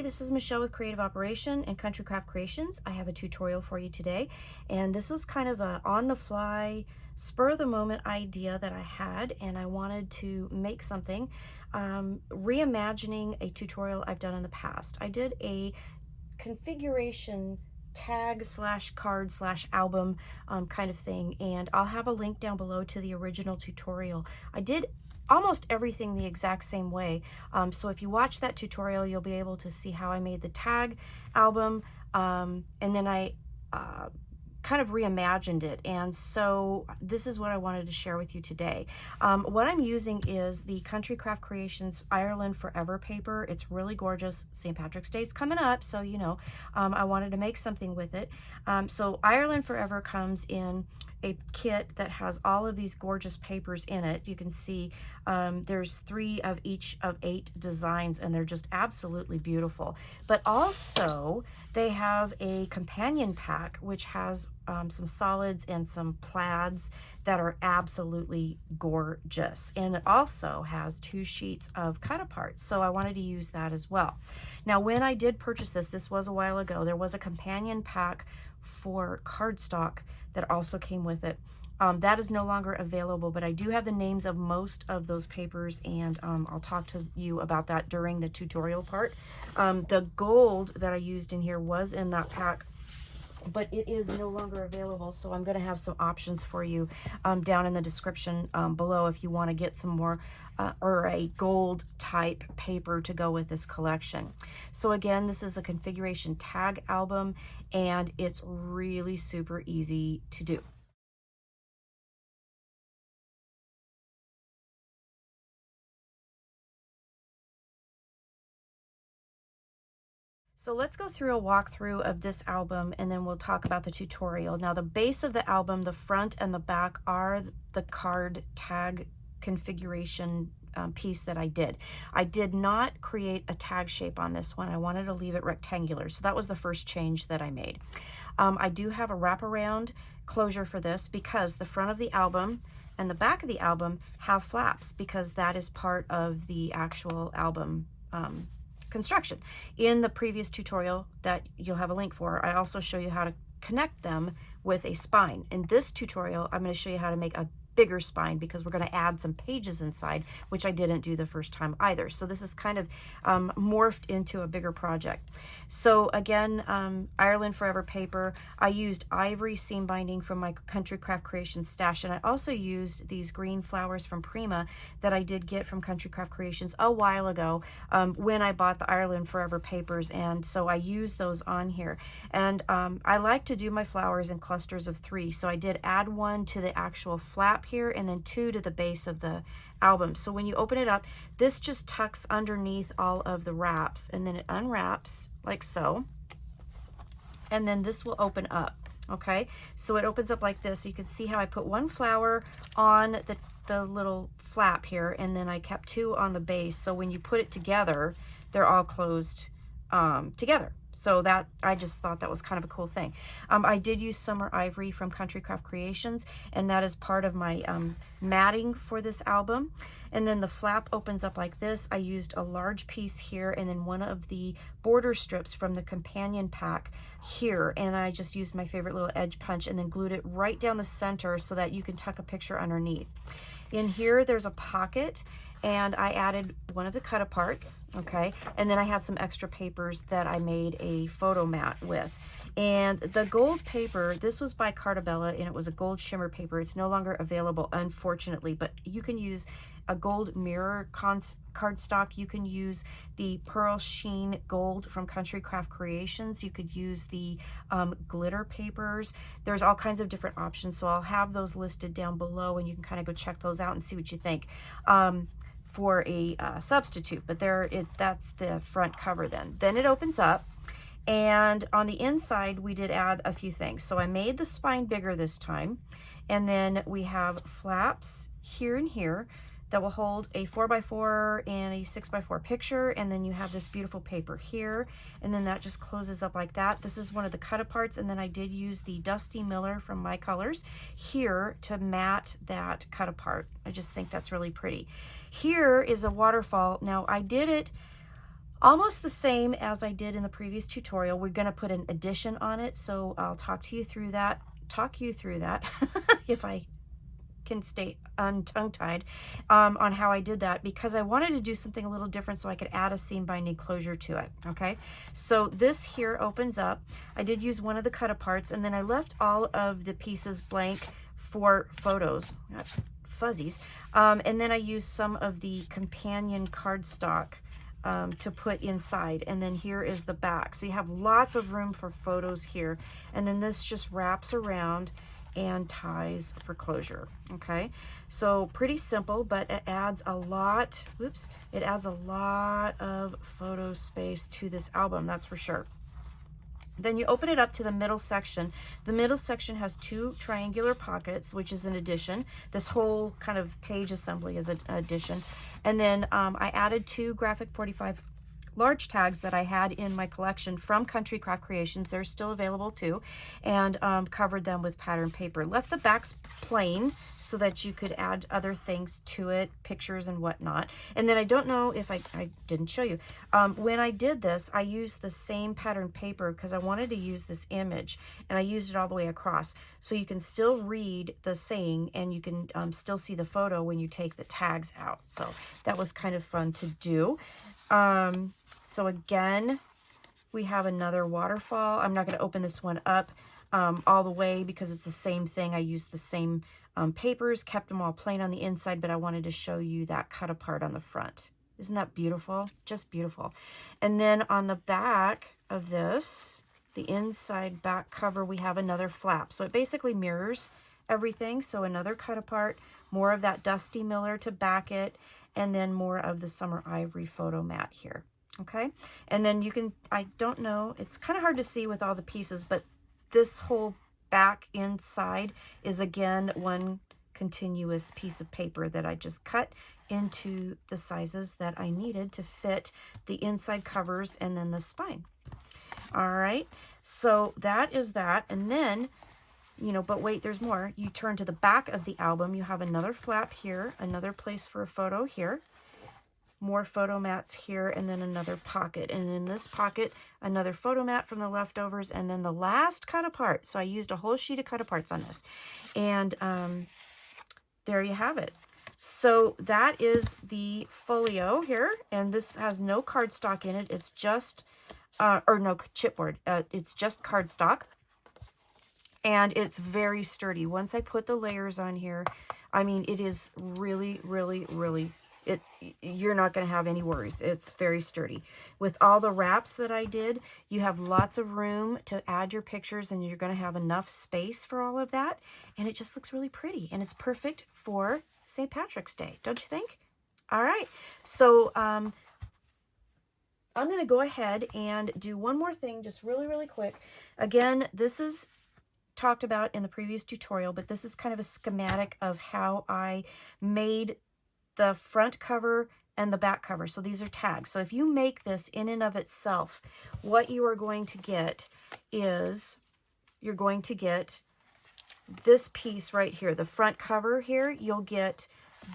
this is Michelle with Creative Operation and Country Craft Creations. I have a tutorial for you today, and this was kind of a on-the-fly, spur-of-the-moment idea that I had, and I wanted to make something, reimagining a tutorial I've done in the past. I did a configuration tag slash card slash album kind of thing, and I'll have a link down below to the original tutorial. I did almost everything the exact same way. So if you watch that tutorial, you'll be able to see how I made the tag album, and then I kind of reimagined it. And so this is what I wanted to share with you today. What I'm using is the Country Craft Creations Ireland Forever paper. It's really gorgeous. St. Patrick's Day is coming up, so you know, I wanted to make something with it. So Ireland Forever comes in a kit that has all of these gorgeous papers in it. You can see there's 3 of each of 8 designs, and they're just absolutely beautiful. But also they have a companion pack which has some solids and some plaids that are absolutely gorgeous, and it also has 2 sheets of cut aparts, so I wanted to use that as well. Now when I did purchase this was a while ago, there was a companion pack for cardstock that also came with it. That is no longer available, but I do have the names of most of those papers, and I'll talk to you about that during the tutorial part. The gold that I used in here was in that pack, but it is no longer available, so I'm going to have some options for you down in the description below if you want to get some more or a gold type paper to go with this collection. So again, this is a configuration tag album, and it's really super easy to do. So let's go through a walkthrough of this album, and then we'll talk about the tutorial. Now the base of the album, the front and the back, are the card tag configuration piece that I did. I did not create a tag shape on this one. I wanted to leave it rectangular. So that was the first change that I made. I do have a wraparound closure for this because the front of the album and the back of the album have flaps, because that is part of the actual album construction. In the previous tutorial that you'll have a link for, I also show you how to connect them with a spine. In this tutorial, I'm going to show you how to make a bigger spine, because we're going to add some pages inside, which I didn't do the first time either. So this is kind of morphed into a bigger project. So again, Ireland Forever paper. I used Ivory seam binding from my Country Craft Creations stash, and I also used these green flowers from Prima that I did get from Country Craft Creations a while ago when I bought the Ireland Forever papers, and so I used those on here. And I like to do my flowers in clusters of 3, so I did add 1 to the actual flap here, and then 2 to the base of the album. So when you open it up, this just tucks underneath all of the wraps, and then it unwraps like so, and then this will open up. Okay, so it opens up like this. You can see how I put 1 flower on the little flap here, and then I kept 2 on the base, so when you put it together, they're all closed together. So that, I just thought that was kind of a cool thing. I did use Summer Ivory from Country Craft Creations, and that is part of my matting for this album. And then the flap opens up like this. I used a large piece here, and then 1 of the border strips from the companion pack here, and I just used my favorite little edge punch and then glued it right down the center so that you can tuck a picture underneath. In here, there's a pocket, and I added 1 of the cut aparts, okay? And then I had some extra papers that I made a photo mat with. And the gold paper, this was by Cardabella, and it was a gold shimmer paper. It's no longer available, unfortunately, but you can use a gold mirror cardstock. You can use the pearl sheen gold from Country Craft Creations. You could use the glitter papers. There's all kinds of different options, so I'll have those listed down below, and you can kind of go check those out and see what you think for a substitute. But that's the front cover. Then it opens up, and on the inside we did add a few things. So I made the spine bigger this time, and then we have flaps here and here that will hold a 4x4 and a 6x4 picture, and then you have this beautiful paper here, and then that just closes up like that. This is one of the cut aparts, and then I did use the Dusty Miller from My Colors here to mat that cut apart. I just think that's really pretty. Here is a waterfall. Now I did it Almost the same as I did in the previous tutorial. We're going to put an addition on it, so I'll talk you through that if I can stay tongue-tied on how I did that, because I wanted to do something a little different so I could add a seam binding closure to it. Okay, so this here opens up. I did use one of the cut aparts, and then I left all of the pieces blank for photos, not fuzzies, and then I used some of the companion cardstock to put inside, and then here is the back, so you have lots of room for photos here, and then this just wraps around and ties for closure. Okay, so pretty simple, but it adds a lot, it adds a lot of photo space to this album, that's for sure. Then you open it up to the middle section. The middle section has 2 triangular pockets, which is an addition. This whole kind of page assembly is an addition. And then I added 2 graphic 45 large tags that I had in my collection from Country Craft Creations. They're still available too, and covered them with pattern paper. Left the backs plain so that you could add other things to it, pictures and whatnot. And then I don't know if I didn't show you. When I did this, I used the same pattern paper because I wanted to use this image, and I used it all the way across. So you can still read the saying, and you can still see the photo when you take the tags out. So that was kind of fun to do. So again, we have another waterfall. I'm not going to open this one up all the way because it's the same thing. I used the same papers, kept them all plain on the inside, but I wanted to show you that cut apart on the front. Isn't that beautiful? Just beautiful. And then on the back of this, the inside back cover, we have another flap. So it basically mirrors everything. So another cut apart, more of that Dusty Miller to back it, and then more of the Summer Ivory photo mat here. Okay, and then you can, I don't know, it's kind of hard to see with all the pieces, but this whole back inside is again one continuous piece of paper that I just cut into the sizes that I needed to fit the inside covers and then the spine. All right, so that is that. And then, you know, but wait, there's more. You turn to the back of the album, you have another flap here, another place for a photo here, more photo mats here, and then another pocket. And in this pocket, another photo mat from the leftovers, and then the last cut apart. So I used a whole sheet of cut aparts on this. And there you have it. So that is the folio here, and this has no cardstock in it. It's just, or no chipboard. It's just cardstock. And it's very sturdy. Once I put the layers on here, I mean, it is really, really, really, you're not going to have any worries. It's very sturdy. With all the wraps that I did, you have lots of room to add your pictures, and you're going to have enough space for all of that. And it just looks really pretty, and it's perfect for St. Patrick's Day, don't you think? All right, so I'm going to go ahead and do one more thing just really, really quick. Again, this is talked about in the previous tutorial, but this is kind of a schematic of how I made the front cover and the back cover. So these are tags. So if you make this in and of itself, what you are going to get is you're going to get this piece right here, the front cover here. You'll get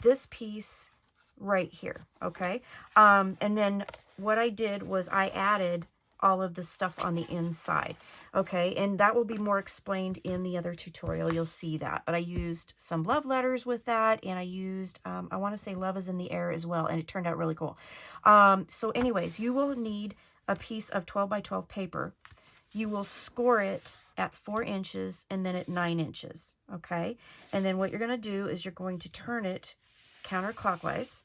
this piece right here. Okay. And then what I did was I added all of the stuff on the inside. Okay, and that will be more explained in the other tutorial. You'll see that. But I used some love letters with that, and I used, I want to say Love is in the Air as well, and it turned out really cool. So anyways, you will need a piece of 12 by 12 paper. You will score it at 4 inches and then at 9 inches, okay? And then what you're going to do is you're going to turn it counterclockwise,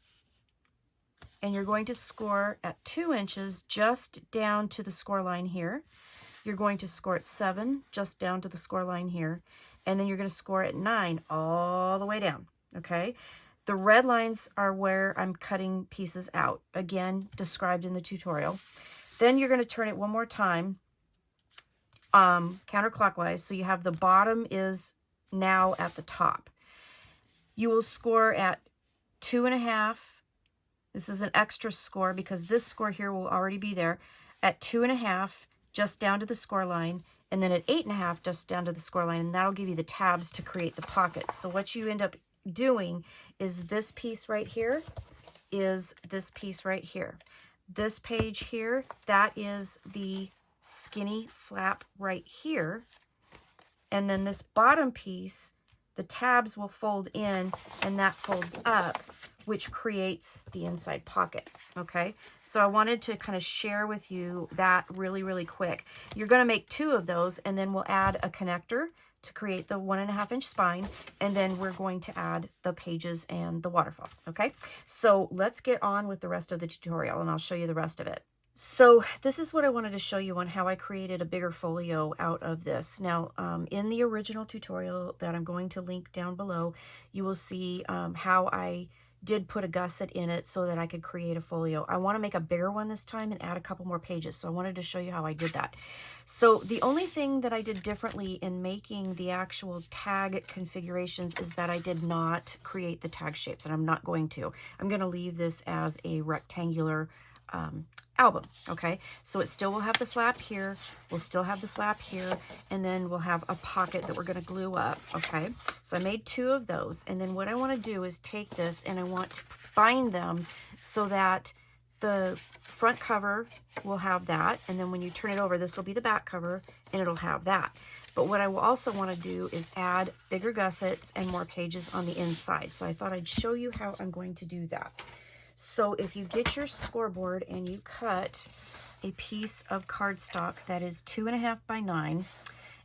and you're going to score at 2 inches just down to the score line here. You're going to score at 7 just down to the score line here, and then you're going to score at 9 all the way down, okay? The red lines are where I'm cutting pieces out, again, described in the tutorial. Then you're going to turn it one more time, counterclockwise, so you have the bottom is now at the top. You will score at 2.5. This is an extra score because this score here will already be there. At 2.5, just down to the score line, and then at 8.5, just down to the score line, and that'll give you the tabs to create the pockets. So what you end up doing is this piece right here is this piece right here. this page here, that is the skinny flap right here. And then this bottom piece, the tabs will fold in and that folds up, which creates the inside pocket, okay? So I wanted to kind of share with you that really, really quick. You're gonna make 2 of those, and then we'll add a connector to create the 1.5 inch spine, and then we're going to add the pages and the waterfalls, okay? So let's get on with the rest of the tutorial, and I'll show you the rest of it. So this is what I wanted to show you on how I created a bigger folio out of this. Now, in the original tutorial that I'm going to link down below, you will see how I did put a gusset in it so that I could create a folio. I want to make a bigger one this time and add a couple more pages. So I wanted to show you how I did that. So the only thing that I did differently in making the actual tag configurations is that I did not create the tag shapes, and I'm not going to. I'm going to leave this as a rectangular album, okay? So it still will have the flap here, we'll still have the flap here, and then we'll have a pocket that we're going to glue up, okay? So I made 2 of those, and then what I want to do is take this and I want to bind them so that the front cover will have that, and then when you turn it over, this will be the back cover, and it'll have that. But what I will also want to do is add bigger gussets and more pages on the inside. So I thought I'd show you how I'm going to do that. So if you get your scoreboard and you cut a piece of cardstock that is 2.5 by 9,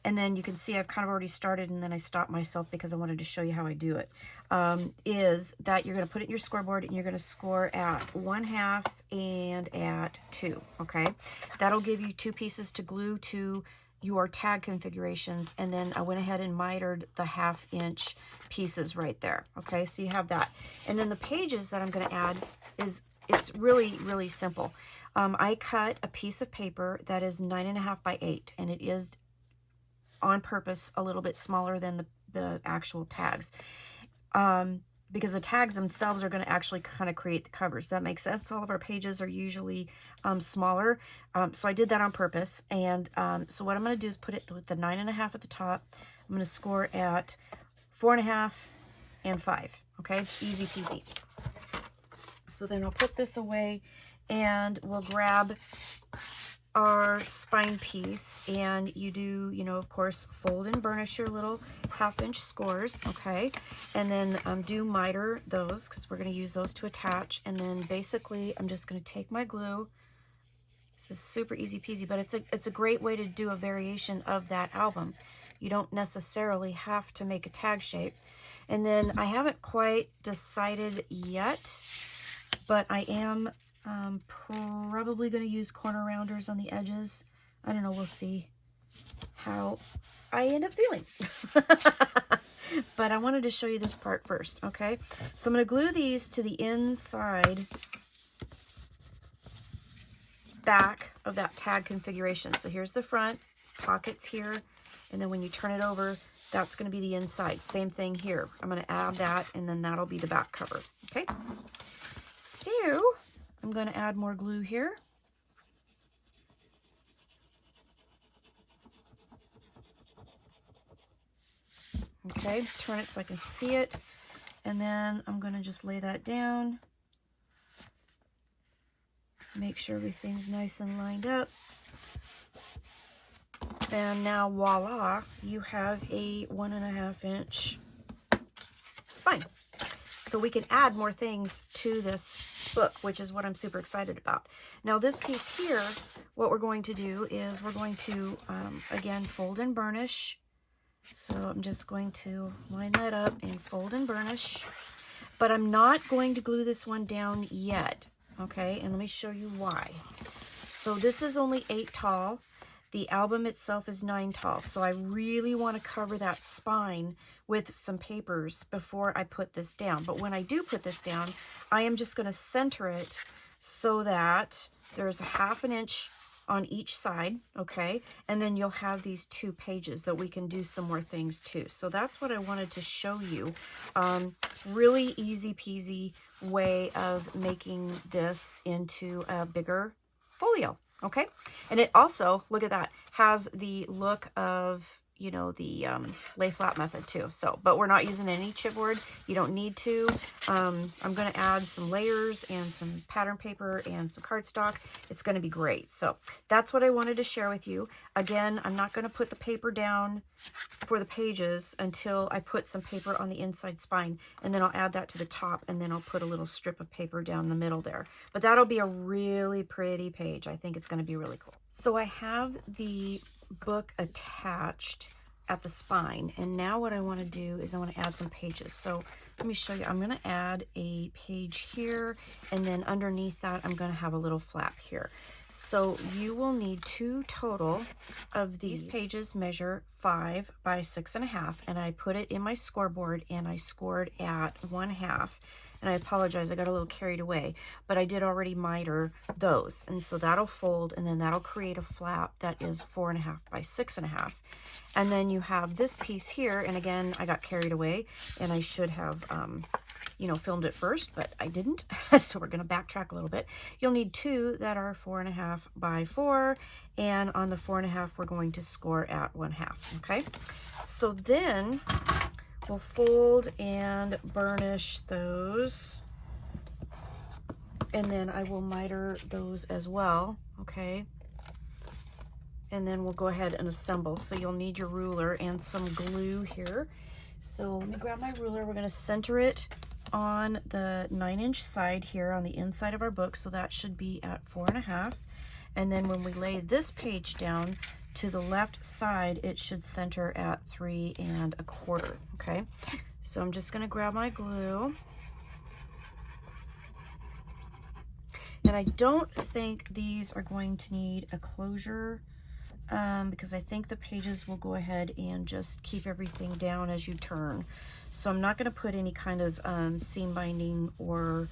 and then you can see I've kind of already started and then I stopped myself because I wanted to show you how I do it, is that you're going to put it in your scoreboard and you're going to score at 1/2 and at 2, okay? That'll give you 2 pieces to glue to your tag configurations, and then I went ahead and mitered the 1/2 inch pieces right there, okay? So you have that. And then the pages that I'm going to add it's really, really simple. I cut a piece of paper that is 9.5 by 8, and it is on purpose a little bit smaller than the actual tags, because the tags themselves are going to actually kind of create the covers. That makes sense. All of our pages are usually smaller, so I did that on purpose. And so what I'm going to do is put it with the 9.5 at the top. I'm going to score at 4.5 and 5. Okay, easy peasy. So then I'll put this away and we'll grab our spine piece, and you do, you know, of course, fold and burnish your little 1/2 inch scores, okay? And then do miter those because we're going to use those to attach. And then basically I'm just going to take my glue. This is super easy peasy, but it's a great way to do a variation of that album. You don't necessarily have to make a tag shape. And then I haven't quite decided yet, but I am probably going to use corner rounders on the edges. I don't know, we'll see how I end up feeling. But I wanted to show you this part first, okay? So I'm going to glue these to the inside back of that tag configuration. So here's the front, pockets here, and then when you turn it over, that's going to be the inside. Same thing here. I'm going to add that, and then that'll be the back cover, okay? So I'm going to add more glue here. Okay, turn it so I can see it. And then I'm going to just lay that down. Make sure everything's nice and lined up. And now voila, you have a 1.5 inch spine. So we can add more things to this book, which is what I'm super excited about. Now this piece here, what we're going to do is we're going to, again, fold and burnish. So I'm just going to line that up and fold and burnish. But I'm not going to glue this one down yet, okay? And let me show you why. So this is only 8 tall. The album itself is 9 tall. So I really want to cover that spine with some papers before I put this down. But when I do put this down, I am just going to center it so that there's a 1/2 inch on each side, okay? And then you'll have these 2 pages that we can do some more things to. So that's what I wanted to show you. Really easy peasy way of making this into a bigger folio, okay? And it also, look at that, has the look of you know, the lay flat method too. So, but we're not using any chipboard. You don't need to. I'm going to add some layers and some pattern paper and some cardstock. It's going to be great. So that's what I wanted to share with you. Again, I'm not going to put the paper down for the pages until I put some paper on the inside spine, and then I'll add that to the top, and then I'll put a little strip of paper down the middle there. But that'll be a really pretty page. I think it's going to be really cool. So I have the book attached at the spine, and now what I want to do is I want to add some pages. So let me show you. I'm going to add a page here, and then underneath that I'm going to have a little flap here. So you will need 2 total of these pages. Measure 5 by 6.5, and I put it in my scoreboard, and I scored at 1/2. And I apologize, I got a little carried away, but I did already miter those. And so that'll fold, and then that'll create a flap that is 4.5 by 6.5. And then you have this piece here, and again, I got carried away, and I should have, you know, filmed it first, but I didn't. So we're gonna backtrack a little bit. You'll need 2 that are 4.5 by 4, and on the 4.5, we're going to score at 1/2, okay? So then, we'll fold and burnish those, and then I will miter those as well, okay? And then we'll go ahead and assemble. So you'll need your ruler and some glue here. So let me grab my ruler. We're going to center it on the 9-inch side here on the inside of our book, so that should be at 4.5. And then when we lay this page down to the left side, it should center at 3.25, okay? So I'm just gonna grab my glue. And I don't think these are going to need a closure because I think the pages will go ahead and just keep everything down as you turn. So I'm not gonna put any kind of seam binding or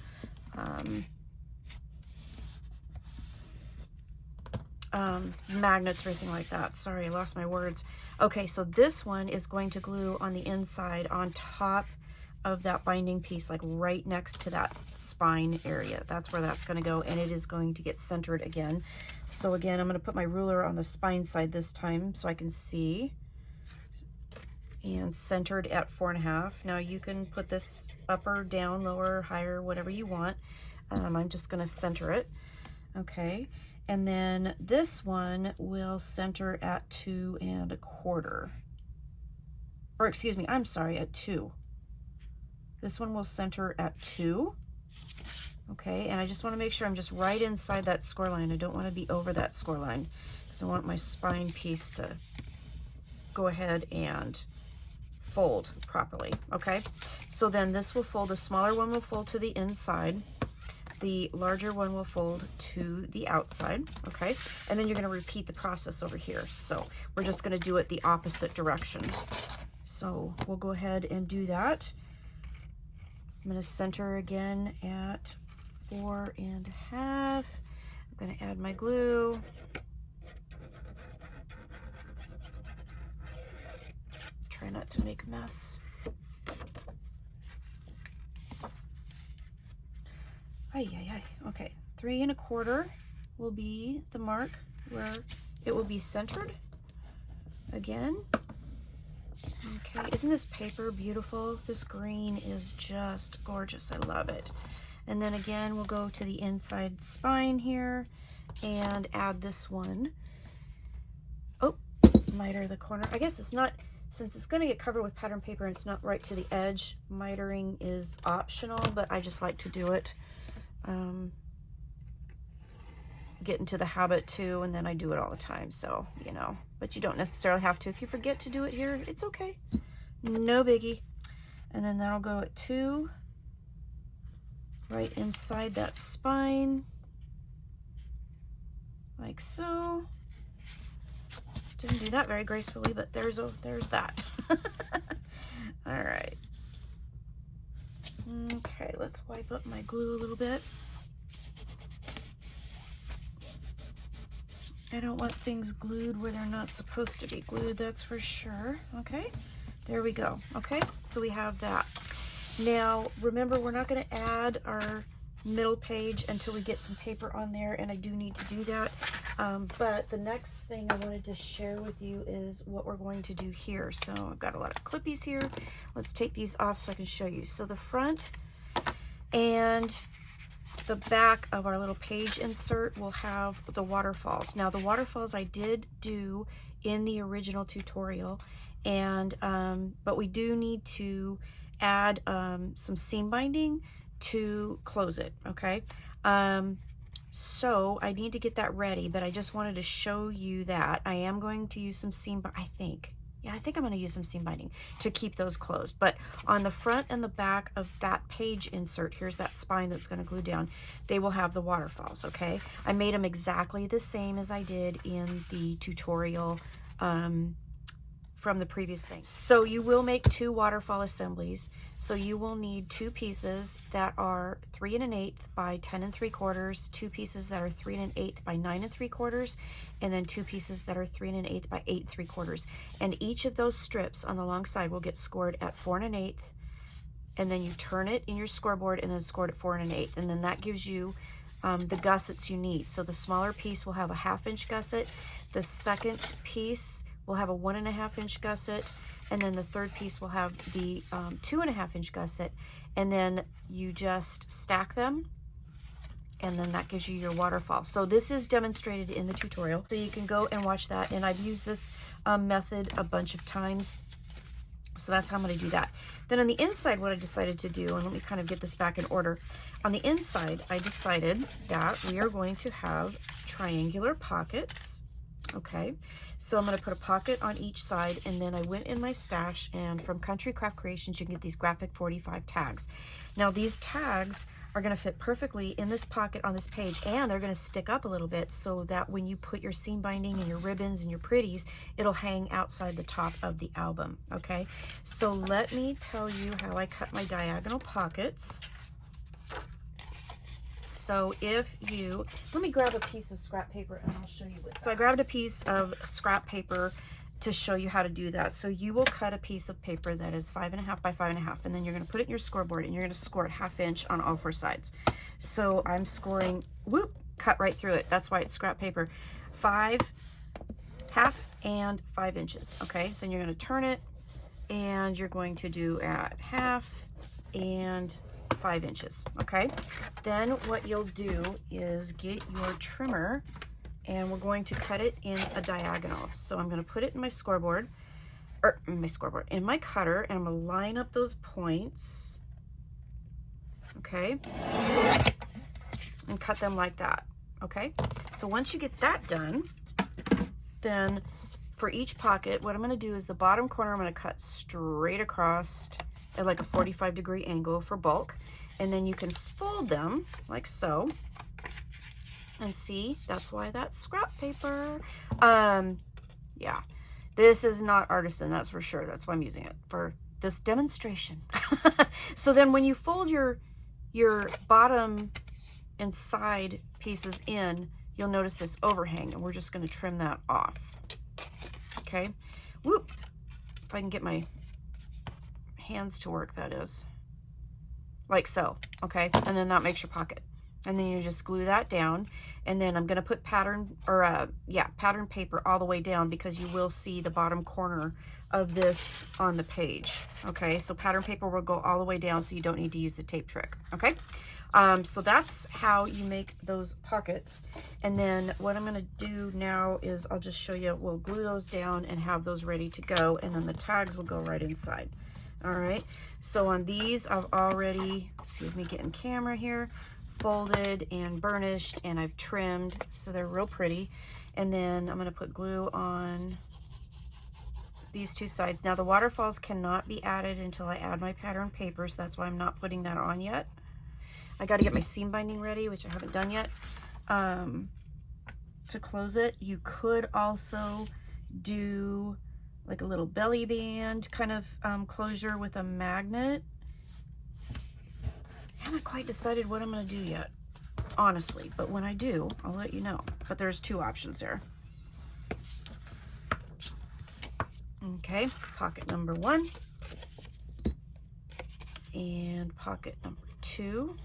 magnets or anything like that. Sorry, I lost my words. Okay, so this one is going to glue on the inside on top of that binding piece, like right next to that spine area. That's where that's going to go, and it is going to get centered again. So again, I'm going to put my ruler on the spine side this time so I can see, and centered at 4.5. Now you can put this up or down, lower, higher, whatever you want. I'm just going to center it. Okay. And then this one will center at 2.25. Or excuse me, I'm sorry, at 2. This one will center at 2. Okay, and I just want to make sure I'm just right inside that score line. I don't want to be over that score line because I want my spine piece to go ahead and fold properly. Okay, so then this will fold, the smaller one will fold to the inside. The larger one will fold to the outside, okay? And then you're gonna repeat the process over here. So we're just gonna do it the opposite direction. So we'll go ahead and do that. I'm gonna center again at 4.5. I'm gonna add my glue. Try not to make a mess. Okay, 3.25 will be the mark where it will be centered again. Okay, isn't this paper beautiful? This green is just gorgeous. I love it. And then again, we'll go to the inside spine here and add this one. Oh, miter the corner. I guess it's not, since it's going to get covered with pattern paper and it's not right to the edge, mitering is optional, but I just like to do it. Get into the habit too, and then I do it all the time, so you know, but you don't necessarily have to. If you forget to do it here, it's okay, no biggie. And then that'll go at 2 right inside that spine like so. Didn't do that very gracefully, but there's that. All right, okay, let's wipe up my glue a little bit. I don't want things glued where they're not supposed to be glued, that's for sure. Okay, there we go. Okay, so we have that. Now, remember, we're not going to add our middle page until we get some paper on there, and I do need to do that. But the next thing I wanted to share with you is what we're going to do here. So I've got a lot of clippies here. Let's take these off so I can show you. So the front and the back of our little page insert will have the waterfalls. Now the waterfalls I did do in the original tutorial, and but we do need to add some seam binding to close it, okay? So I need to get that ready, but I just wanted to show you that. I am going to use some seam, I think I'm going to use some seam binding to keep those closed. But on the front and the back of that page insert, here's that spine that's going to glue down, they will have the waterfalls, okay? I made them exactly the same as I did in the tutorial from the previous thing. So you will make 2 waterfall assemblies. So you will need 2 pieces that are 3 1/8 by 10 3/4, 2 pieces that are 3 1/8 by 9 3/4, and then 2 pieces that are 3 1/8 by 8 3/4. And each of those strips on the long side will get scored at 4 1/8, and then you turn it in your scoreboard and then score it at 4 1/8, and then that gives you the gussets you need. So the smaller piece will have a 1/2 inch gusset, the second piece will have a 1 1/2 inch gusset, and then the third piece will have the 2 1/2 inch gusset, and then you just stack them, and then that gives you your waterfall. So this is demonstrated in the tutorial, so you can go and watch that, and I've used this method a bunch of times. So that's how I'm going to do that. Then on the inside, what I decided to do, and let me kind of get this back in order. On the inside, I decided that we are going to have triangular pockets. Okay, so I'm going to put a pocket on each side, and then I went in my stash, and from Country Craft Creations you can get these graphic 45 tags. Now these tags are going to fit perfectly in this pocket on this page, and they're going to stick up a little bit so that when you put your seam binding and your ribbons and your pretties, it'll hang outside the top of the album. Okay, so let me tell you how I cut my diagonal pockets. So if you, let me grab a piece of scrap paper and I'll show you what. So I grabbed a piece of scrap paper to show you how to do that. So you will cut a piece of paper that is 5 1/2 by 5 1/2, and then you're going to put it in your scoreboard, and you're going to score it 1/2 inch on all 4 sides. So I'm scoring, whoop, cut right through it. That's why it's scrap paper. 5, 1/2, and 5 inches. Okay, then you're going to turn it, and you're going to do at 1/2 and 5 inches. Okay, then what you'll do is get your trimmer, and we're going to cut it in a diagonal. So I'm going to put it in my scoreboard, or in my cutter, and I'm going to line up those points, okay, and cut them like that. Okay, so once you get that done, then for each pocket, what I'm going to do is the bottom corner I'm going to cut straight across at like a 45-degree angle for bulk, and then you can fold them like so. And see, that's why that's scrap paper. Yeah, this is not artisan, that's for sure. That's why I'm using it for this demonstration. So then when you fold your bottom and side pieces in, you'll notice this overhang, and we're just going to trim that off. Okay, whoop, if I can get my hands to work, that is, like so. Okay, and then that makes your pocket, and then you just glue that down, and then I'm going to put pattern paper all the way down, because you will see the bottom corner of this on the page. Okay, so pattern paper will go all the way down, so you don't need to use the tape trick. Okay, so that's how you make those pockets. And then what I'm going to do now is I'll just show you, we'll glue those down and have those ready to go, and then the tags will go right inside. All right, so on these I've already, excuse me, getting camera here, folded and burnished, and I've trimmed, so they're real pretty. And then I'm going to put glue on these 2 sides. Now the waterfalls cannot be added until I add my pattern paper, so that's why I'm not putting that on yet. I got to get my seam binding ready, which I haven't done yet, to close it. You could also do like a little belly band kind of closure with a magnet. I haven't quite decided what I'm going to do yet, honestly, but when I do, I'll let you know. But there's 2 options there. Okay, pocket number 1 and pocket number 2.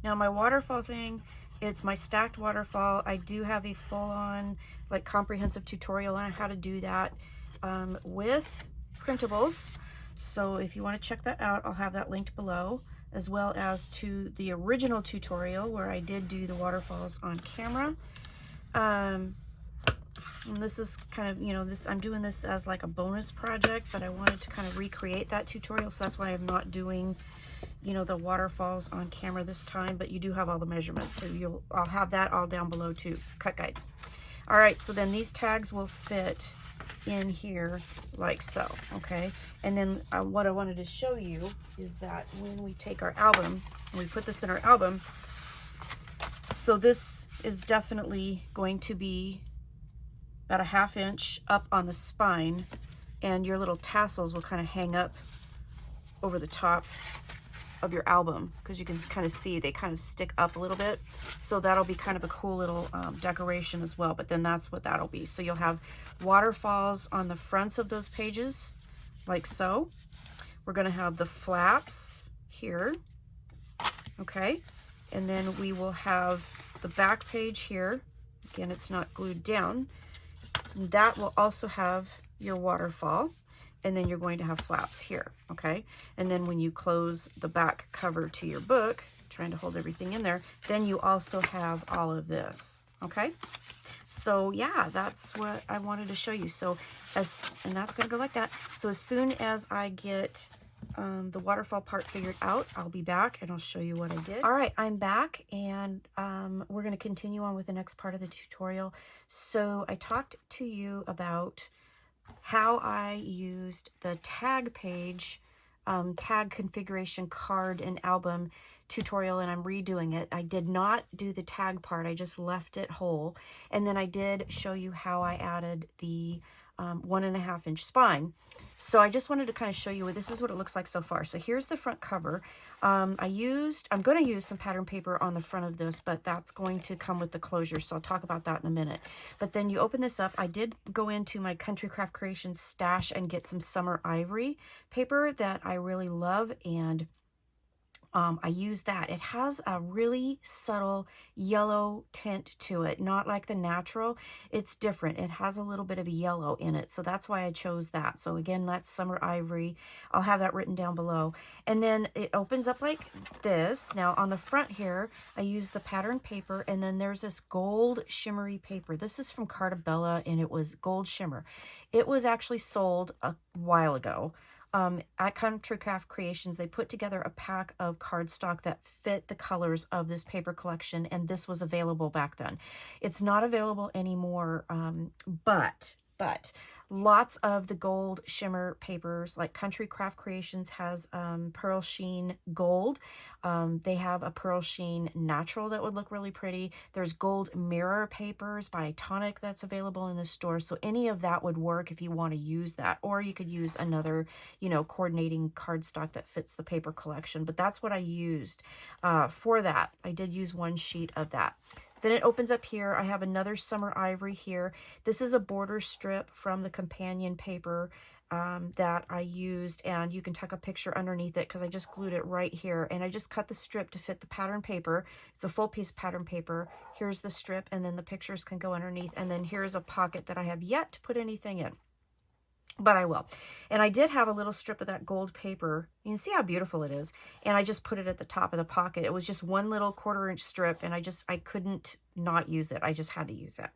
Now my waterfall thing, it's my stacked waterfall. I do have a full-on like comprehensive tutorial on how to do that with printables. So if you want to check that out, I'll have that linked below, as well as to the original tutorial where I did do the waterfalls on camera. And this is kind of, you know, this, I'm doing this as like a bonus project, but I wanted to kind of recreate that tutorial. So that's why I'm not doing, you know, the waterfalls on camera this time, but you do have all the measurements. So I'll have that all down below too, cut guides. All right, so then these tags will fit in here like so, okay? And then what I wanted to show you is that when we take our album and we put this in our album, so this is definitely going to be about a 1/2 inch up on the spine, and your little tassels will kind of hang up over the top of your album, because you can kind of see they kind of stick up a little bit. So that'll be kind of a cool little decoration as well, but then that's what that'll be. So you'll have waterfalls on the fronts of those pages like so. We're going to have the flaps here, okay, and then we will have the back page here. Again, it's not glued down. That will also have your waterfall, and then you're going to have flaps here, okay? And then when you close the back cover to your book, trying to hold everything in there, then you also have all of this, okay? So yeah, that's what I wanted to show you. So and that's gonna go like that. So as soon as I get the waterfall part figured out, I'll be back and I'll show you what I did. All right, I'm back, and we're gonna continue on with the next part of the tutorial. So I talked to you about how I used the tag page, tag configuration card and album tutorial, and I'm redoing it. I did not do the tag part, I just left it whole. And then I did show you how I added the 1.5 inch spine. So I just wanted to kind of show you, this is what it looks like so far. So here's the front cover. I'm going to use some pattern paper on the front of this, but that's going to come with the closure. So I'll talk about that in a minute. But then you open this up. I did go into my Country Craft Creations stash and get some summer ivory paper that I really love, and I use that. It has a really subtle yellow tint to it, not like the natural. It's different. It has a little bit of a yellow in it, so that's why I chose that. So again, that's summer ivory. I'll have that written down below. And then it opens up like this. Now on the front here, I use the pattern paper, and then there's this gold shimmery paper. This is from Cartabella, and it was gold shimmer. It was actually sold a while ago. At Country Craft Creations, they put together a pack of cardstock that fit the colors of this paper collection, and this was available back then. It's not available anymore, but lots of the gold shimmer papers, like Country Craft Creations has pearl sheen gold. They have a pearl sheen natural that would look really pretty. There's gold mirror papers by Tonic that's available in the store. So any of that would work if you want to use that, or you could use another, you know, coordinating cardstock that fits the paper collection. But that's what I used for that. I did use one sheet of that. Then it opens up here. I have another summer ivory here. This is a border strip from the companion paper that I used, and you can tuck a picture underneath it because I just glued it right here, and I just cut the strip to fit the pattern paper. It's a full piece of pattern paper. Here's the strip, and then the pictures can go underneath, and then here's a pocket that I have yet to put anything in, but I will. And I did have a little strip of that gold paper. You can see how beautiful it is. And I just put it at the top of the pocket. It was just one little 1/4 inch strip, and I couldn't not use it. I just had to use it.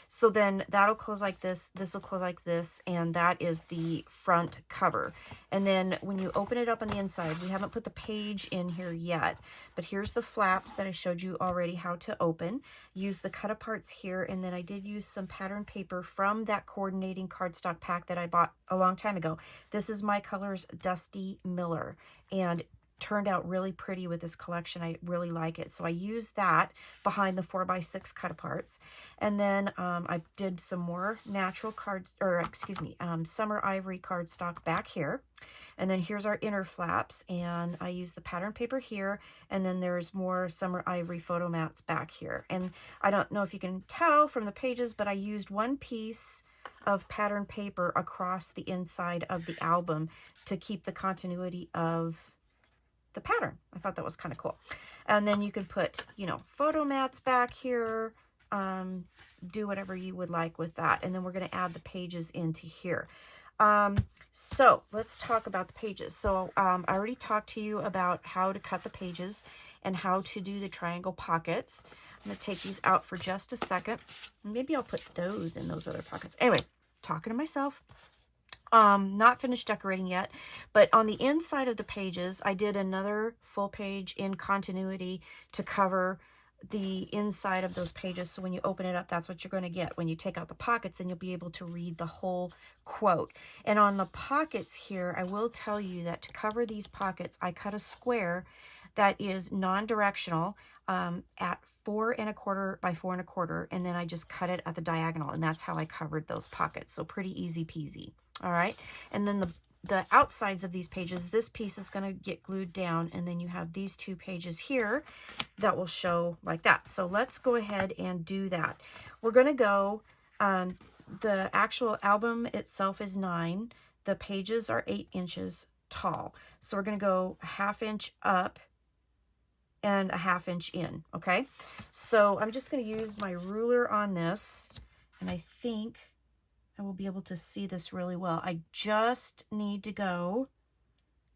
So then that'll close like this. This will close like this. And that is the front cover. And then when you open it up on the inside, we haven't put the page in here yet, but here's the flaps that I showed you already how to open. Use the cut aparts here. And then I did use some pattern paper from that coordinating cardstock pack that I bought a long time ago. This is My Colors Dusty Miller, and turned out really pretty with this collection. I really like it. So I used that behind the 4x6 cut aparts. And then I did some more natural cards, or excuse me, summer ivory cardstock back here. And then here's our inner flaps, and I used the pattern paper here, and then there's more summer ivory photo mats back here. And I don't know if you can tell from the pages, but I used one piece of pattern paper across the inside of the album to keep the continuity of the pattern. I thought that was kind of cool. And then you can put, you know, photo mats back here, do whatever you would like with that. And then we're going to add the pages into here. So let's talk about the pages. So I already talked to you about how to cut the pages and how to do the triangle pockets. I'm going to take these out for just a second. Maybe I'll put those in those other pockets. Anyway, talking to myself. Not finished decorating yet, but on the inside of the pages, I did another full page in continuity to cover the inside of those pages. So when you open it up, that's what you're going to get. When you take out the pockets, and you'll be able to read the whole quote. And on the pockets here, I will tell you that to cover these pockets, I cut a square that is non-directional at 4 1/4 by 4 1/4, and then I just cut it at the diagonal, and that's how I covered those pockets. So pretty easy peasy. All right, and then the outsides of these pages, this piece is going to get glued down, and then you have these two pages here that will show like that. So let's go ahead and do that. We're going to go, the actual album itself is 9. The pages are 8 inches tall. So we're going to go a 1/2 inch up and a 1/2 inch in, okay? So I'm just going to use my ruler on this, and I think I will be able to see this really well. I just need to go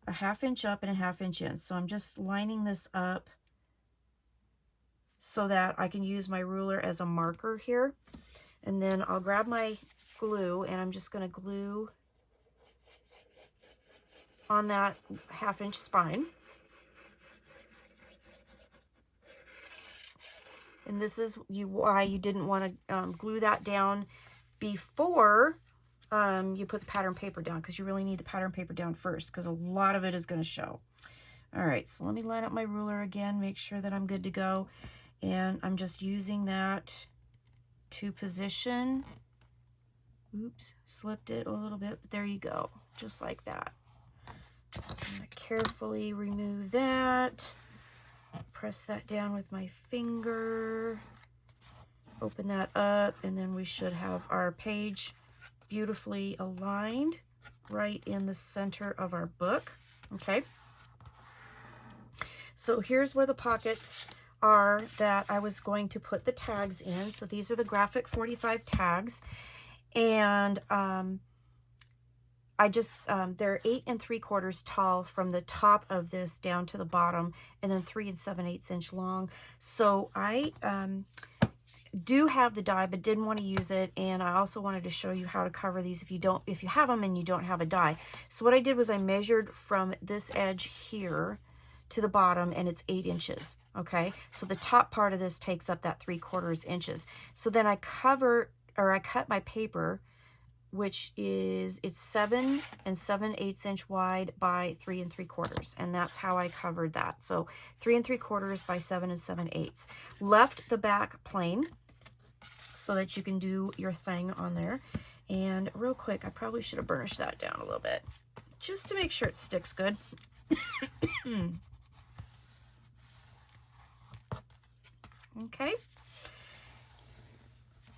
a 1/2 inch up and a 1/2 inch in. So I'm just lining this up so that I can use my ruler as a marker here. And then I'll grab my glue, and I'm just going to glue on that 1/2 inch spine. And this is why you didn't want to glue that down before you put the pattern paper down, because you really need the pattern paper down first, because a lot of it is going to show. All right, so let me line up my ruler again, make sure that I'm good to go. And I'm just using that to position. Oops, slipped it a little bit, but there you go, just like that. I'm going to carefully remove that. Press that down with my finger, open that up, and then we should have our page beautifully aligned right in the center of our book. Okay, so here's where the pockets are that I was going to put the tags in. So these are the graphic 45 tags, and I just, they're 8 3/4 tall from the top of this down to the bottom, and then 3 7/8 inch long. So I do have the die, but didn't want to use it. And I also wanted to show you how to cover these if you have them and you don't have a die. So what I did was I measured from this edge here to the bottom, and it's 8 inches. Okay, so the top part of this takes up that 3/4 inches. So then I cut my paper, which is, it's 7 7/8 inch wide by 3 3/4, and that's how I covered that. So 3 3/4 by 7 7/8. Left the back plain so that you can do your thing on there. And real quick, I probably should have burnished that down a little bit just to make sure it sticks good. Okay.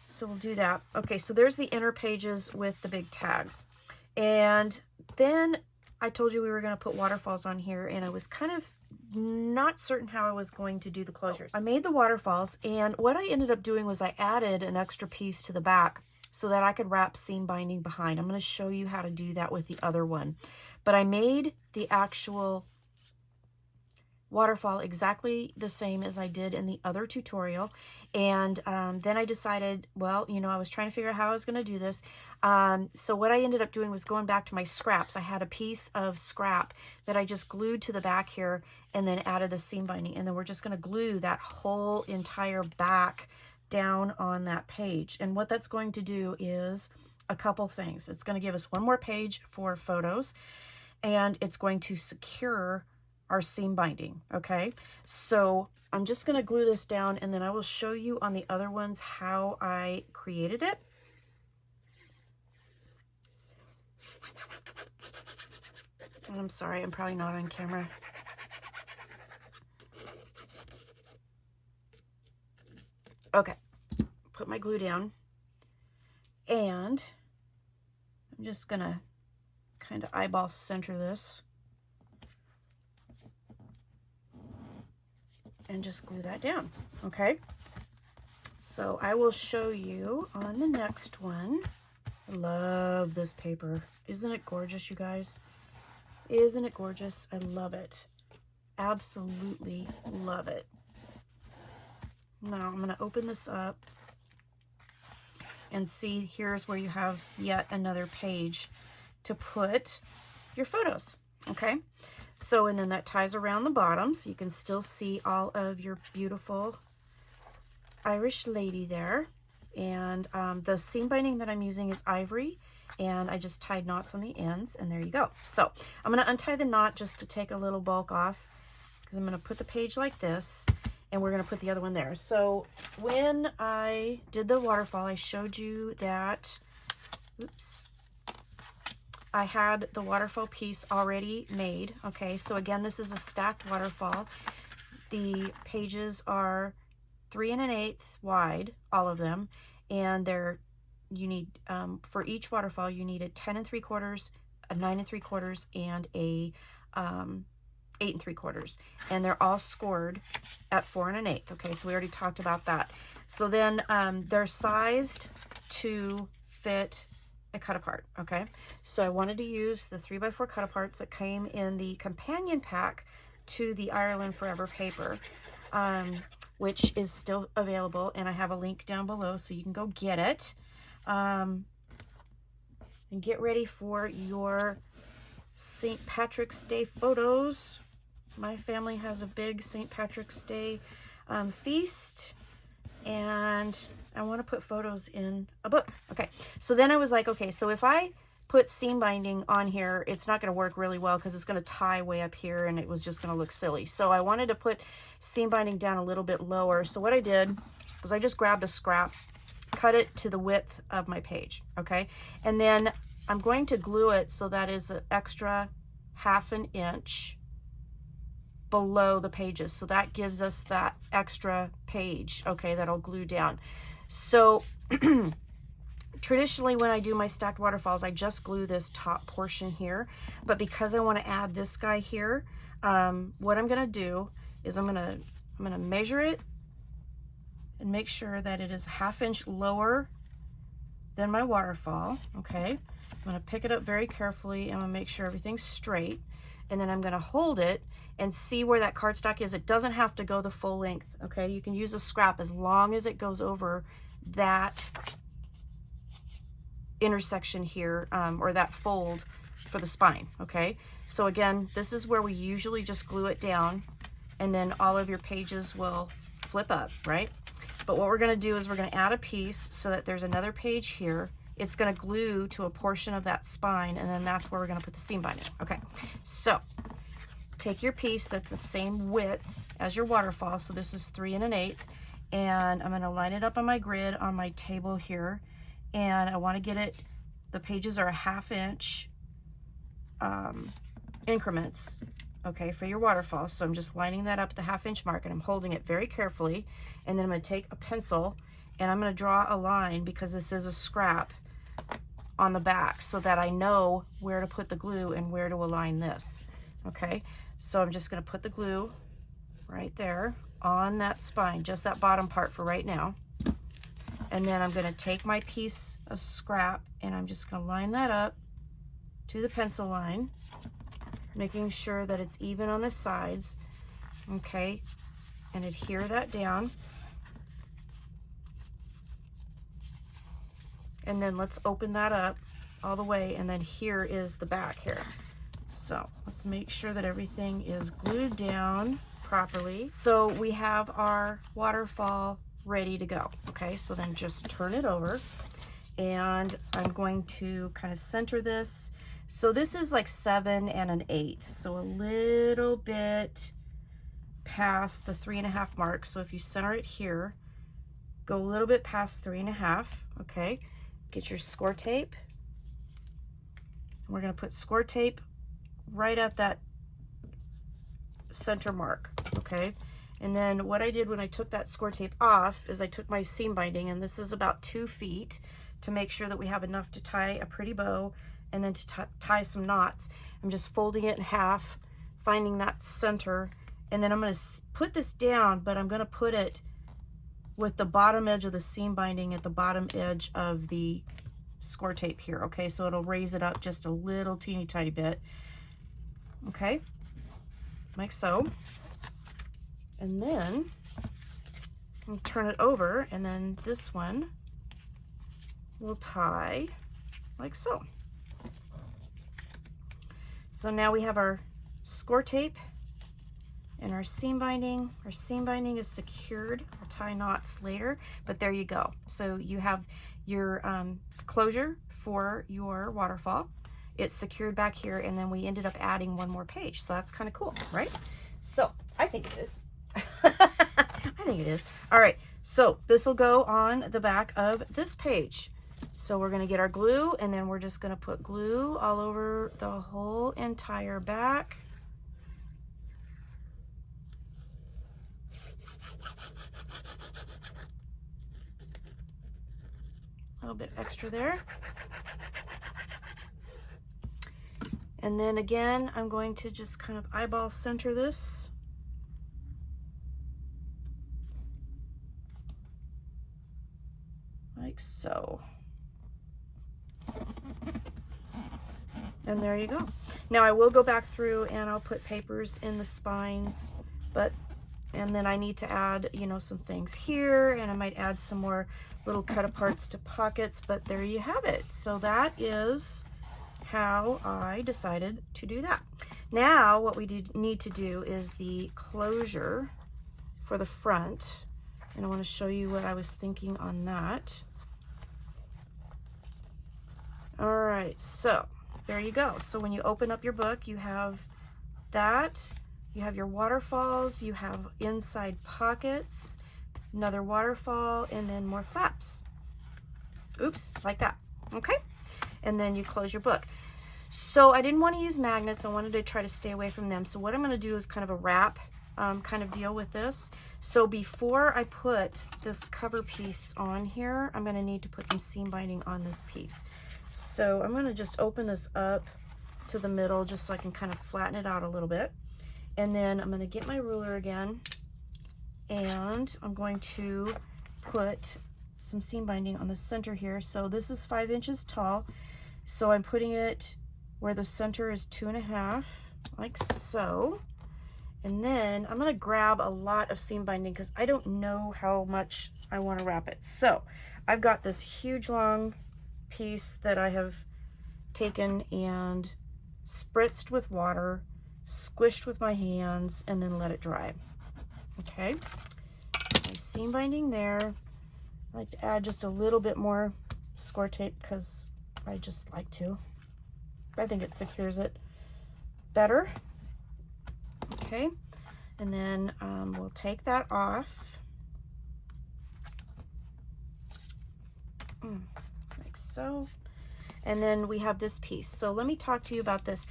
So we'll do that. Okay, so there's the inner pages with the big tags. And then I told you we were going to put waterfalls on here, and I was kind of not certain how I was going to do the closures. I made the waterfalls, and what I ended up doing was I added an extra piece to the back so that I could wrap seam binding behind. I'm going to show you how to do that with the other one. But I made the actual waterfall exactly the same as I did in the other tutorial. And then I decided, well, you know, I was trying to figure out how I was going to do this. So what I ended up doing was going back to my scraps. I had a piece of scrap that I just glued to the back here and then added the seam binding. And then we're just going to glue that whole entire back down on that page. And what that's going to do is a couple things. It's going to give us one more page for photos, and it's going to secure our seam binding. Okay, so I'm just going to glue this down, and then I will show you on the other ones how I created it. And I'm sorry, I'm probably not on camera. Okay, put my glue down, and I'm just gonna kind of eyeball center this. and just glue that down, okay? So I will show you on the next one. I love this paper. Isn't it gorgeous, you guys? Isn't it gorgeous? I love it. Absolutely love it. Now I'm going to open this up and see, here's where you have yet another page to put your photos, okay? So, and then that ties around the bottom, so you can still see all of your beautiful Irish lady there. And the seam binding that I'm using is Ivory, and I just tied knots on the ends, and there you go. So I'm going to untie the knot just to take a little bulk off, because I'm going to put the page like this, and we're going to put the other one there. So when I did the waterfall, I showed you that, oops, I had the waterfall piece already made. Okay, so again, this is a stacked waterfall. The pages are 3 1/8 wide, all of them, and they're, you need, for each waterfall, you need a 10 3/4, a 9 3/4, and a 8 3/4, and they're all scored at 4 1/8. Okay, so we already talked about that. So then they're sized to fit a cut apart. Okay, so I wanted to use the 3x4 cut aparts that came in the companion pack to the Ireland Forever paper, which is still available, and I have a link down below so you can go get it. And get ready for your St. Patrick's Day photos. My family has a big St. Patrick's Day feast, and I want to put photos in a book. Okay, so then I was like, okay, so if I put seam binding on here, it's not going to work really well because it's going to tie way up here, and it was just going to look silly. So I wanted to put seam binding down a little bit lower. So what I did was I just grabbed a scrap, cut it to the width of my page, okay? And then I'm going to glue it so that is an extra 1/2 inch below the pages. So that gives us that extra page, okay, that'll glue down. So traditionally when I do my stacked waterfalls, I just glue this top portion here, but because I want to add this guy here, what I'm going to do is I'm going to measure it and make sure that it is 1/2 inch lower than my waterfall. Okay, I'm going to pick it up very carefully, and I'm going to make sure everything's straight, and then I'm going to hold it and see where that cardstock is. It doesn't have to go the full length. Okay, you can use a scrap as long as it goes over that intersection here, or that fold for the spine. Okay, so again, this is where we usually just glue it down, and then all of your pages will flip up, right? But what we're going to do is we're going to add a piece so that there's another page here. It's going to glue to a portion of that spine, and then that's where we're going to put the seam binding. Okay, so take your piece that's the same width as your waterfall. So this is 3 1/8, and I'm going to line it up on my grid on my table here, and I want to get it, the pages are 1/2 inch increments, okay, for your waterfall. So I'm just lining that up at the 1/2 inch mark, and I'm holding it very carefully, and then I'm going to take a pencil and I'm going to draw a line, because this is a scrap, on the back so that I know where to put the glue and where to align this. Okay, so I'm just going to put the glue right there on that spine, just that bottom part for right now, and then I'm going to take my piece of scrap and I'm just going to line that up to the pencil line, making sure that it's even on the sides. Okay, and adhere that down, and then let's open that up all the way, and then here is the back here. So let's make sure that everything is glued down properly. So we have our waterfall ready to go. Okay, so then just turn it over, and I'm going to kind of center this. So this is like 7 1/8, so a little bit past the 3 1/2 mark. So if you center it here, go a little bit past 3 1/2. Okay, get your score tape. We're going to put score tape right at that center mark. Okay, and then what I did when I took that score tape off is I took my seam binding, and this is about 2 feet, to make sure that we have enough to tie a pretty bow and then to tie some knots. I'm just folding it in half, finding that center, And then I'm going to put this down, but I'm going to put it with the bottom edge of the seam binding at the bottom edge of the score tape here. Okay, so it'll raise it up just a little teeny tiny bit. Okay, like so. And then I'll turn it over, and then this one will tie like so. So now we have our score tape and our seam binding. Our seam binding is secured. I'll tie knots later, but there you go. So you have your closure for your waterfall. It's secured back here, and then we ended up adding one more page. So that's kind of cool, right? So I think it is. I think it is. All right, so this will go on the back of this page. So we're going to get our glue, and then we're just going to put glue all over the whole entire back. A little bit extra there. And then again, I'm going to just kind of eyeball center this. Like so. And there you go. Now I will go back through and I'll put papers in the spines, and then I need to add, you know, some things here, and I might add some more little cut aparts to pockets, but there you have it. So that is how I decided to do that. Now what we need to do is the closure for the front, and I want to show you what I was thinking on that. All right, so there you go. So when you open up your book, you have that, you have your waterfalls, you have inside pockets, another waterfall, and then more flaps. Oops, like that. Okay, and then you close your book. So I didn't want to use magnets. I wanted to try to stay away from them. So what I'm going to do is kind of a wrap kind of deal with this. So before I put this cover piece on here, I'm going to need to put some seam binding on this piece. So I'm going to just open this up to the middle just so I can kind of flatten it out a little bit. And then I'm going to get my ruler again, and I'm going to put some seam binding on the center here. So this is 5 inches tall. So I'm putting it where the center is 2.5, like so. And then I'm going to grab a lot of seam binding because I don't know how much I want to wrap it. So I've got this huge long piece that I have taken and spritzed with water, squished with my hands, and then let it dry. Okay, my seam binding there. I like to add just a little bit more score tape because I just like to. I think it secures it better. Okay, and then we'll take that off. Like so. And then we have this piece. So let me talk to you about this.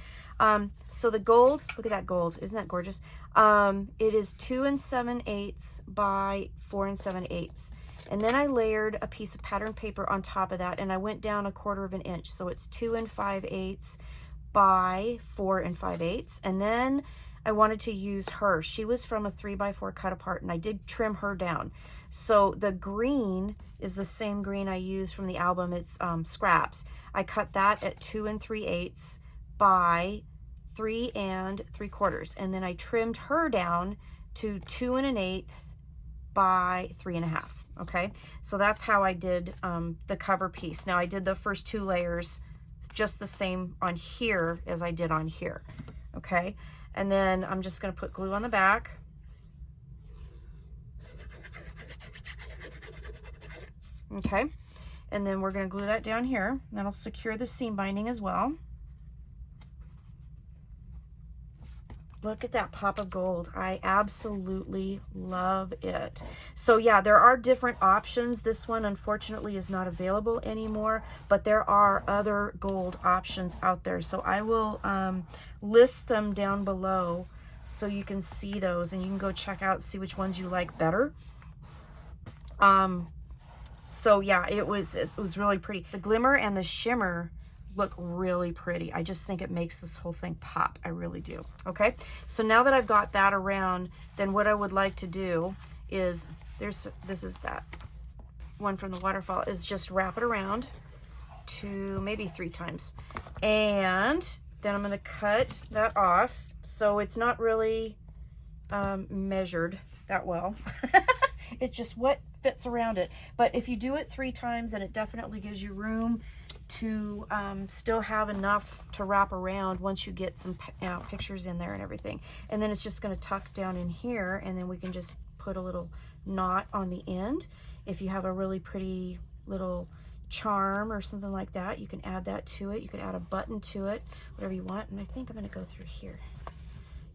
So the gold, look at that gold. Isn't that gorgeous? It is 2 7/8 by 4 7/8. And then I layered a piece of pattern paper on top of that, and I went down 1/4 inch. So it's 2 5/8 by 4 5/8. And then I wanted to use her. She was from a 3x4 cut apart, and I did trim her down. So the green is the same green I used from the album. It's Scraps. I cut that at 2 3/8 by 3 3/4. And then I trimmed her down to 2 1/8 by 3 1/2. Okay, so that's how I did the cover piece. Now I did the first 2 layers just the same on here as I did on here. Okay, and then I'm just going to put glue on the back. Okay, and then we're going to glue that down here. That'll secure the seam binding as well. Look at that pop of gold. I absolutely love it. So yeah, there are different options. This one unfortunately is not available anymore, but there are other gold options out there. So I will list them down below so you can see those, and you can go check out, see which ones you like better. So yeah, it was really pretty. The glimmer and the shimmer look really pretty. I just think it makes this whole thing pop. I really do. Okay, so now that I've got that around, then what I would like to do is, this is that one from the waterfall, is just wrap it around to maybe 3 times. And then I'm gonna cut that off so it's not really measured that well. It's just what fits around it. But if you do it 3 times, then it definitely gives you room to still have enough to wrap around once you get some pictures in there and everything. And then it's just going to tuck down in here, and then we can just put a little knot on the end. If you have a really pretty little charm or something like that, you can add that to it. You can add a button to it, whatever you want. And I think I'm going to go through here.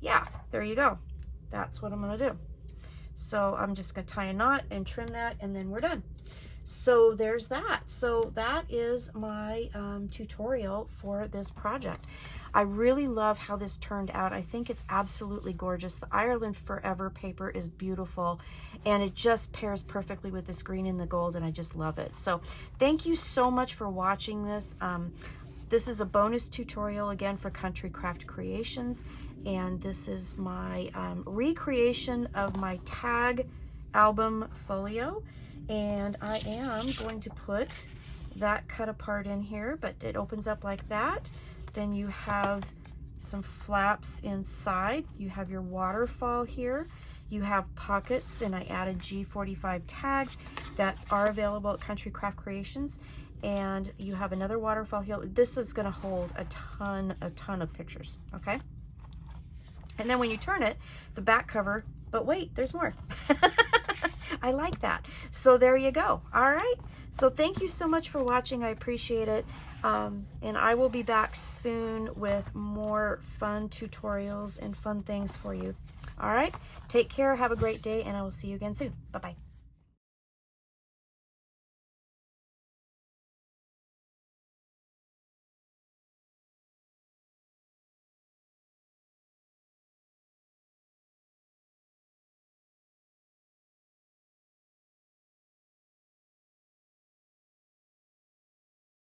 Yeah, there you go. That's what I'm going to do. So I'm just going to tie a knot and trim that, and then we're done. So there's that. So that is my tutorial for this project. I really love how this turned out. I think it's absolutely gorgeous. The Ireland Forever paper is beautiful, and it just pairs perfectly with this green and the gold, and I just love it. So thank you so much for watching this. This is a bonus tutorial again for Country Craft Creations, and this is my recreation of my tag album folio. And I am going to put that cut apart in here, but it opens up like that. Then you have some flaps inside. You have your waterfall here. You have pockets, and I added G45 tags that are available at Country Craft Creations. And you have another waterfall here. This is going to hold a ton of pictures, okay? And then when you turn it, the back cover, but wait, there's more. I like that. So there you go. All right. So thank you so much for watching. I appreciate it. And I will be back soon with more fun tutorials and fun things for you. All right. Take care. Have a great day, and I will see you again soon. Bye-bye.